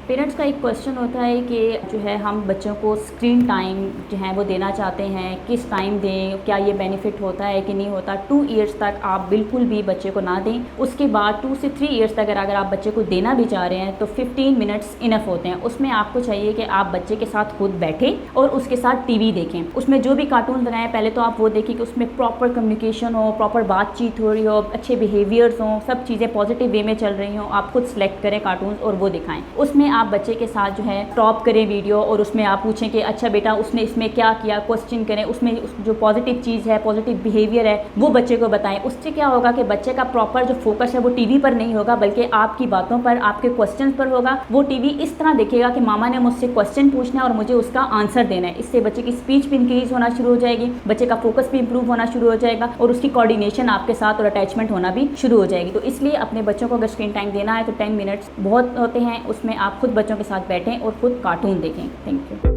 Parents का एक question होता है कि जो है हम बच्चों को स्क्रीन टाइम जो है वो देना चाहते हैं, किस टाइम दें, क्या ये बेनिफिट होता है कि नहीं होता। 2 ईयर्स तक आप बिल्कुल भी बच्चे को ना दें। उसके बाद 2 से 3 ईयर्स तक अगर आप बच्चे को देना भी चाह रहे हैं तो 15 मिनट्स इनफ होते हैं। उसमें आपको चाहिए कि आप बच्चे के साथ खुद बैठें और उसके साथ टीवी देखें। उसमें जो भी कार्टून लगाएं पहले तो आप वो देखें कि उसमें प्रॉपर कम्युनिकेशन हो, प्रॉपर बातचीत हो रही हो, अच्छे बिहेवियर्स हों, सब चीज़ें पॉजिटिव वे में चल रही हों। आप खुद सेलेक्ट करें कार्टून्स और वो दिखाएं। उसमें आप बच्चे के साथ जो है स्टॉप करें वीडियो और उसमें आप पूछें कि अच्छा बेटा उसने इसमें क्या किया, क्वेश्चन करें। उसमें जो पॉजिटिव चीज़ है, पॉजिटिव बिहेवियर है वो बच्चे को बताएं। उससे क्या होगा कि बच्चे का प्रॉपर जो फोकस है वो टीवी पर नहीं होगा बल्कि आपकी बातों पर, आपके क्वेश्चन पर होगा। वो टीवी इस तरह देखेगा कि मामा ने मुझसे क्वेश्चन पूछना है और मुझे उसका आंसर देना है। इससे बच्चे की स्पीच भी इंक्रीज होना शुरू हो जाएगी, बच्चे का फोकस भी इंप्रूव होना शुरू हो जाएगा और उसकी कोऑर्डिनेशन आपके साथ और अटैचमेंट होना भी शुरू हो जाएगी। तो इसलिए अपने बच्चों को अगर स्क्रीन टाइम देना है तो 10 मिनट्स बहुत होते हैं। उसमें आप खुद बच्चों के साथ बैठें और खुद कार्टून देखें। Thank you.